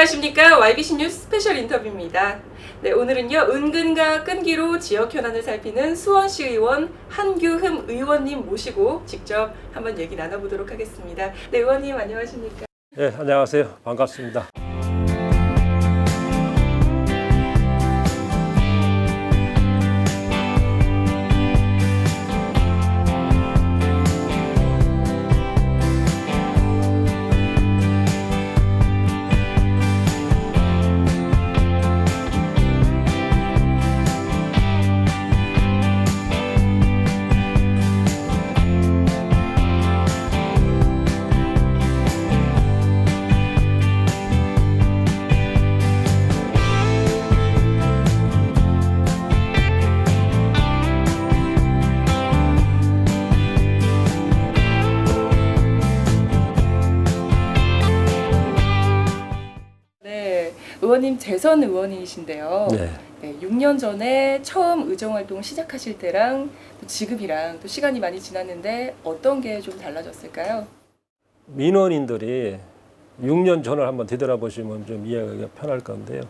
안녕하십니까. YBC 뉴스 스페셜 인터뷰입니다. 네, 오늘은요, 은근과 끈기로 지역 현안을 살피는 수원시 의원 한규흠 의원님 모시고 직접 한번 얘기 나눠보도록 하겠습니다. 네, 의원님 안녕하십니까. 네, 안녕하세요. 반갑습니다. 의원님 재선 의원이신데요. 네. 네, 6년 전에 처음 의정활동 시작하실 때랑 또 지금이랑 또 시간이 많이 지났는데 어떤 게 좀 달라졌을까요? 민원인들이 6년 전을 한번 되돌아보시면 좀 이해하기가 편할 건데요.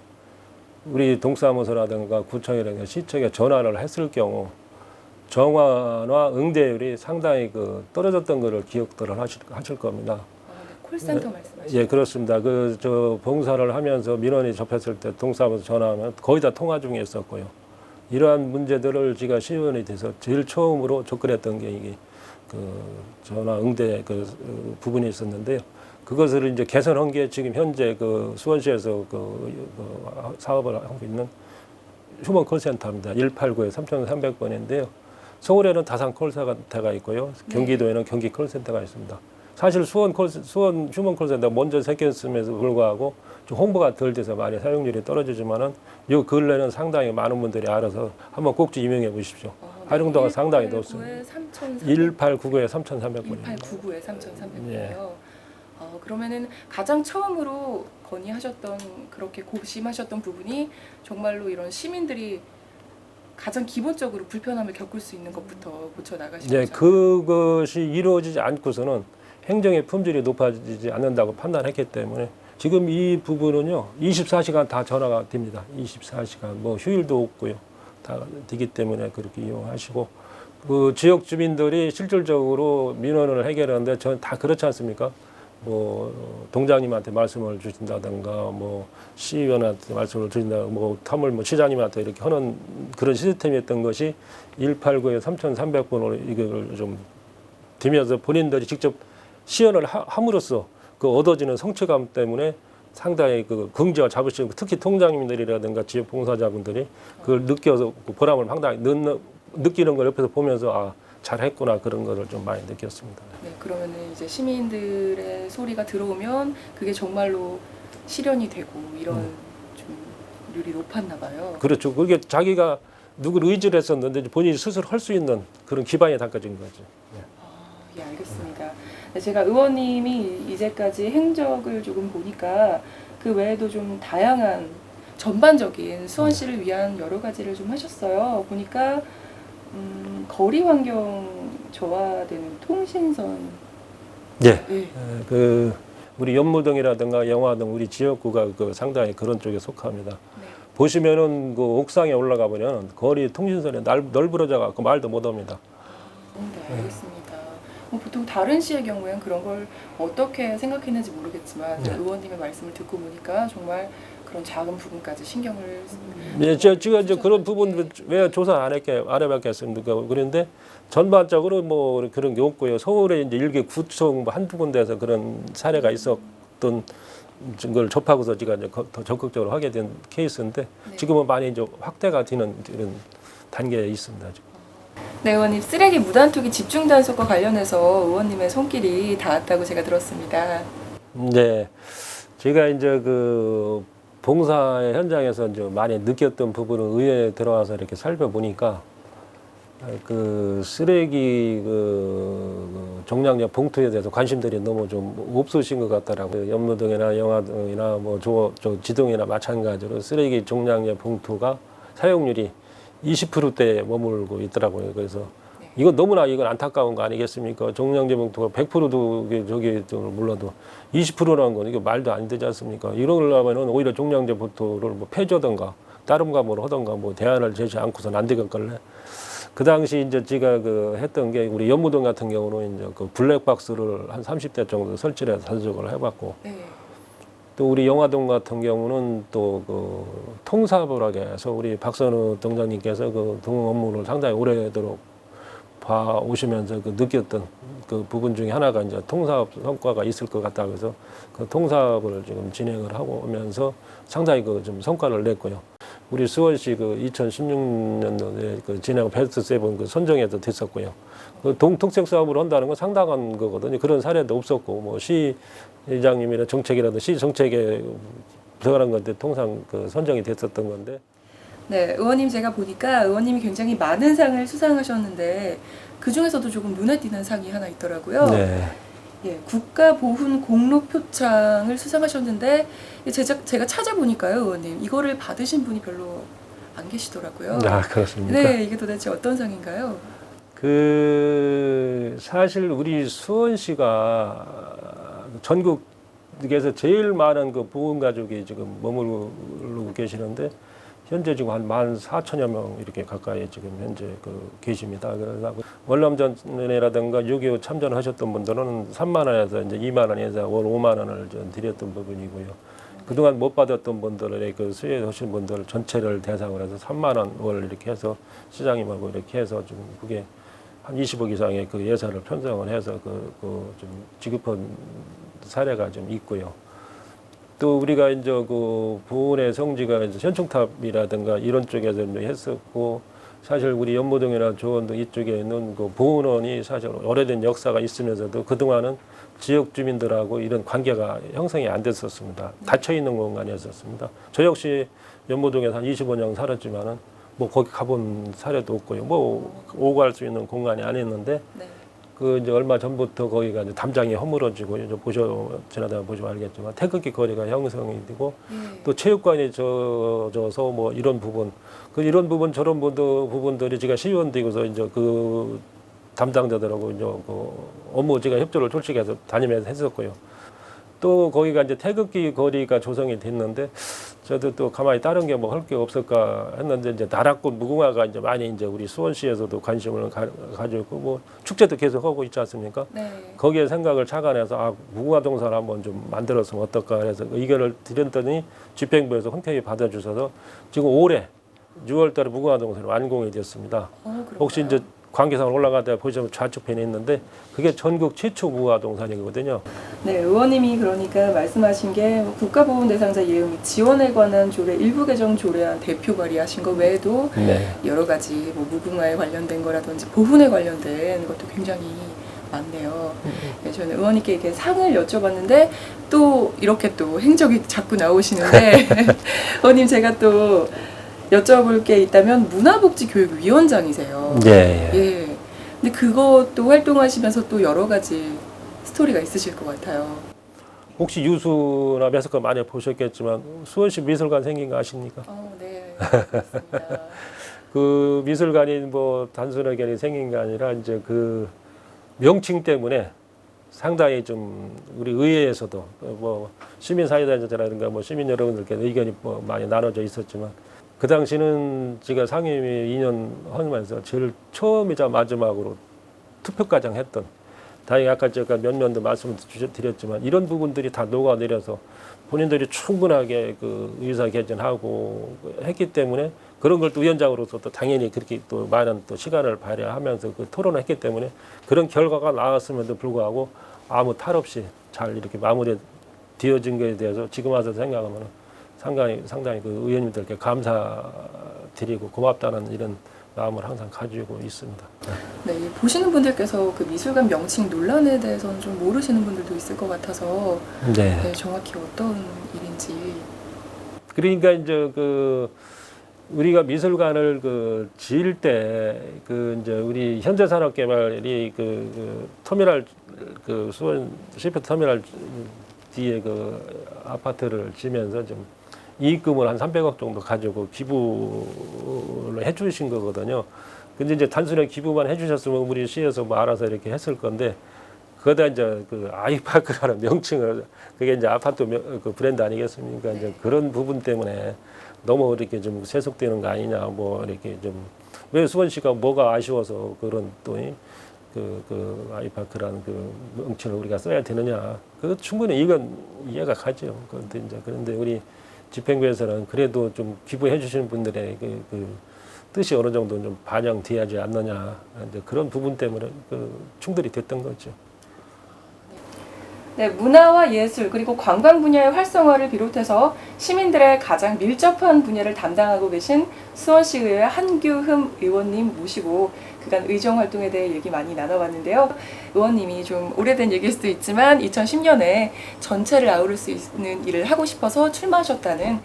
우리 동사무소라든가 구청이라든가 시청에 전화를 했을 경우 정화나 응대율이 상당히 떨어졌던 것을 기억들을 하실 겁니다. 네, 콜센터 말씀하시죠? 예, 그렇습니다. 봉사를 하면서 민원이 접했을 때 동사무소 전화하면 거의 다 통화 중에 있었고요. 이러한 문제들을 제가 시의원이 돼서 제일 처음으로 접근했던 게 이게 전화 응대 부분이 있었는데요. 그것을 이제 개선한 게 지금 현재 수원시에서 사업을 하고 있는 휴먼 콜센터입니다. 189에 3,300번인데요. 서울에는 다산 콜센터가 있고요. 경기도에는 경기 콜센터가 있습니다. 사실 수원 휴먼 콜센터 먼저 생겼음에도 불구하고 좀 홍보가 덜 돼서 많이 사용률이 떨어지지만은 이 근래는 상당히 많은 분들이 알아서 한번 꼭 좀 이용해 보십시오. 활용도가 상당히 높습니다. 1899에 3,300번입니다. 1899에 3,300번이요. 예. 그러면은 가장 처음으로 건의하셨던 그렇게 고심하셨던 부분이 정말로 이런 시민들이 가장 기본적으로 불편함을 겪을 수 있는 것부터 고쳐 나가시는 네, 거죠. 그것이 이루어지지 않고서는 행정의 품질이 높아지지 않는다고 판단했기 때문에 지금 이 부분은요 24시간 다 전화가 됩니다. 24시간 뭐 휴일도 없고요. 다 되기 때문에 그렇게 이용하시고 지역 주민들이 실질적으로 민원을 해결하는데 저는 다 그렇지 않습니까? 동장님한테 말씀을 주신다든가 시의원한테 말씀을 주신다든가 터물 시장님한테 이렇게 하는 그런 시스템이었던 것이 189에 3,300번으로 이걸 좀 되면서 본인들이 직접 시연을 함으로써 얻어지는 성취감 때문에 상당히 긍지와 자부심, 특히 통장님들이라든가 지역 봉사자분들이 그걸 느껴서 보람을 상당히 느끼는 걸 옆에서 보면서 잘했구나 그런 거를 좀 많이 느꼈습니다. 네, 그러면은 이제 시민들의 소리가 들어오면 그게 정말로 실현이 되고 이런 좀 률이 높았나 봐요. 그렇죠. 그게 자기가 누구를 의지를 했었는데 본인이 스스로 할 수 있는 그런 기반이 닦아진 거죠. 예, 알겠습니다. 네, 제가 의원님이 이제까지 행적을 조금 보니까 그 외에도 좀 다양한 전반적인 수원시를 위한 여러 가지를 좀 하셨어요. 보니까 거리 환경 저하되는 통신선. 예. 네. 우리 연무동이라든가 영화동 우리 지역구가 상당히 그런 쪽에 속합니다. 네. 보시면은 옥상에 올라가 보면 거리 통신선이 널브러져 갖고 말도 못 합니다. 네, 알겠습니다. 보통 다른 시의 경우에는 그런 걸 어떻게 생각했는지 모르겠지만 네. 의원님의 말씀을 듣고 보니까 정말 그런 작은 부분까지 신경을 예, 제가 이제 그런 부분 왜 조사 안 해봤겠습니까? 그런데 전반적으로 그런 게 없고요. 서울에 이제 일개 구청 한두 군데에서 그런 사례가 있었던 걸 접하고서 제가 이제 더 적극적으로 하게 된 케이스인데 네. 지금은 많이 이제 확대가 되는 이런 단계에 있습니다. 지금. 네, 의원님 쓰레기 무단 투기 집중 단속과 관련해서 의원님의 손길이 닿았다고 제가 들었습니다. 네, 제가 이제 봉사의 현장에서 이제 많이 느꼈던 부분은 의회에 들어와서 이렇게 살펴보니까 쓰레기 종량제 봉투에 대해서 관심들이 너무 좀 없으신 것 같더라고요. 연무동이나 영화동이나 지동이나 마찬가지로 쓰레기 종량제 봉투가 사용률이 20%대에 머물고 있더라고요. 그래서 이건 너무나 이건 안타까운 거 아니겠습니까? 종량제 봉투가 100%도 저기 몰라도 20%라는 건 이게 말도 안 되지 않습니까? 이러려면은 오히려 종량제 봉투를 뭐 폐지하던가 다른 과목을 하던가 뭐 대안을 제시 않고서는 안 되겠걸래. 그 당시 이제 제가 그 했던 게 우리 연무동 같은 경우는 이제 그 블랙박스를 한 30대 정도 설치를 해서 사적을 해봤고 네. 또 우리 영화동 같은 경우는 또 그 통사부라게 해서 우리 박선우 동장님께서 그 동 업무를 상당히 오래도록 봐 오시면서 그 느꼈던 그 부분 중에 하나가 이제 통사업 성과가 있을 것 같다 그래서 그 통사업을 지금 진행을 하고 오면서 상당히 그 좀 성과를 냈고요. 우리 수원시 그 2016년도에 그 진행 베스트 세븐 그 선정에도 됐었고요. 그 동특색 사업을 한다는 건 상당한 거거든요. 그런 사례도 없었고 뭐 시장님이나 정책이라도 시 정책에 들어가는 건데 통상 그 선정이 됐었던 건데. 네, 의원님 제가 보니까 의원님이 굉장히 많은 상을 수상하셨는데 그 중에서도 조금 눈에 띄는 상이 하나 있더라고요. 네. 예, 국가보훈 공로표창을 수상하셨는데 제가 찾아보니까요, 의원님 이거를 받으신 분이 별로 안 계시더라고요. 아, 그렇습니까? 네, 이게 도대체 어떤 상인가요? 그 사실 우리 수원시가 전국에서 제일 많은 그 보훈 가족이 지금 머무르고 계시는데 현재 지금 한 14,000여 명 이렇게 가까이 지금 현재 그 계십니다. 그래서 월남전이라든가 6.25 참전하셨던 분들은 3만 원에서 이제 2만 원에서 월 5만 원을 좀 드렸던 부분이고요. 그동안 못 받았던 분들의 그 수혜하신 분들 전체를 대상으로 해서 3만 원 월 이렇게 해서 시장님하고 이렇게 해서 좀 그게 한 20억 이상의 그 예산을 편성을 해서 좀 지급한 사례가 좀 있고요. 또 우리가 이제 그 보훈의 성지가 이제 현충탑이라든가 이런 쪽에서 이제 했었고 사실 우리 연무동이나 조원동 이쪽에 있는 그 보훈원이 사실 오래된 역사가 있으면서도 그동안은 지역 주민들하고 이런 관계가 형성이 안 됐었습니다. 닫혀 있는 공간이었었습니다. 저 역시 연무동에서 한 25년 살았지만은 뭐 거기 가본 사례도 없고요. 뭐 오고 갈 수 있는 공간이 아니었는데 네. 그 이제 얼마 전부터 거기가 이제 담장이 허물어지고 이제 지나다가 보시면 알겠지만 태극기 거리가 형성이 되고 또 체육관이 젖어서 뭐 이런 부분 이런 부분 저런 부분들이 제가 시의원 되고서 이제 그 담당자들하고 이제 그 업무 제가 협조를 솔직해서 다니면서 했었고요. 또 거기가 이제 태극기 거리가 조성이 됐는데 저도 또 가만히 다른 게 뭐 할 게 없을까 했는데 이제 나락꽃 무궁화가 이제 많이 이제 우리 수원시에서도 관심을 가지고 있고 뭐 축제도 계속 하고 있지 않습니까? 네. 거기에 생각을 착안해서 무궁화 동산을 한번 좀 만들었으면 어떨까 해서 의견을 드렸더니 집행부에서 흔쾌히 받아주셔서 지금 올해 6월달에 무궁화 동산이 완공이 됐습니다. 혹시 이제 관계상으로 올라가다 보시면 좌측편에 있는데 그게 전국 최초 무궁화 동산이거든요. 네, 의원님이 그러니까 말씀하신 게 국가보훈 대상자 예우 및 지원에 관한 조례 일부 개정 조례안 대표 발의하신 거 외에도 네. 여러 가지 뭐 무궁화에 관련된 거라든지 보훈에 관련된 것도 굉장히 많네요. 네, 저는 의원님께 이렇게 상을 여쭤봤는데 또 이렇게 또 행적이 자꾸 나오시는데 의원님 제가 또 여쭤볼 게 있다면 문화복지교육위원장이세요. 예. 예. 근데 그것도 활동하시면서 또 여러 가지 스토리가 있으실 것 같아요. 혹시 유수나 매석가 많이 보셨겠지만 수원시 미술관 생긴 거 아십니까? 네. 그렇습니다. 그 미술관이 뭐 단순하게 생긴 게 아니라 이제 그 명칭 때문에 상당히 좀 우리 의회에서도 뭐 시민사회단체라든가 뭐 시민 여러분들께 의견이 뭐 많이 나눠져 있었지만 그 당시는 제가 상임위 2년 하면서 제일 처음이자 마지막으로 투표과정 했던 다행히 아까 제가 몇 년도 말씀을 드렸지만 이런 부분들이 다 녹아내려서 본인들이 충분하게 그 의사 개진하고 했기 때문에 그런 걸 또 위원장으로서 또 당연히 그렇게 또 많은 또 시간을 발휘하면서 그 토론을 했기 때문에 그런 결과가 나왔음에도 불구하고 아무 탈 없이 잘 이렇게 마무리 되어진 것에 대해서 지금 와서 생각하면 상당히 그 의원님들께 감사드리고 고맙다는 이런 마음을 항상 가지고 있습니다. 네, 보시는 분들께서 그 미술관 명칭 논란에 대해서는 좀 모르시는 분들도 있을 것 같아서 네, 정확히 어떤 일인지. 그러니까 이제 그 우리가 미술관을 그 지을 때 그 이제 우리 현대산업개발이 그 터미널 그 수원 시페 터미널 뒤에 그 아파트를 지면서 좀 이익금을 한 300억 정도 가지고 기부를 해주신 거거든요. 근데 이제 단순하게 기부만 해주셨으면 우리 시에서 뭐 알아서 이렇게 했을 건데 그거다 이제 그 아이파크라는 명칭을 그게 이제 아파트 그 브랜드 아니겠습니까? 이제 그런 부분 때문에 너무 이렇게 좀 세속되는 거 아니냐 뭐 이렇게 좀 왜 수원시가 뭐가 아쉬워서 그런 또 그 아이파크라는 그 명칭을 우리가 써야 되느냐? 그 충분히 이건 이해가 가죠. 그런데 우리 집행부에서는 그래도 좀 기부해 주시는 분들의 그 뜻이 어느 정도 좀 반영되지 않느냐 이제 그런 부분 때문에 그 충돌이 됐던 거죠. 네, 문화와 예술 그리고 관광 분야의 활성화를 비롯해서 시민들의 가장 밀접한 분야를 담당하고 계신 수원시의회 한규흠 의원님 모시고 그간 의정 활동에 대해 얘기 많이 나눠봤는데요. 의원님이 좀 오래된 얘기일 수도 있지만 2010년에 전체를 아우를 수 있는 일을 하고 싶어서 출마하셨다는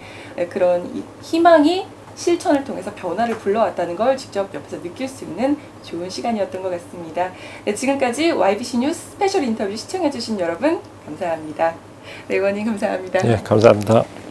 그런 희망이 실천을 통해서 변화를 불러왔다는 걸 직접 옆에서 느낄 수 있는 좋은 시간이었던 것 같습니다. 네, 지금까지 YBC 뉴스 스페셜 인터뷰 시청해주신 여러분 감사합니다. 네, 의원님 감사합니다. 네, 감사합니다.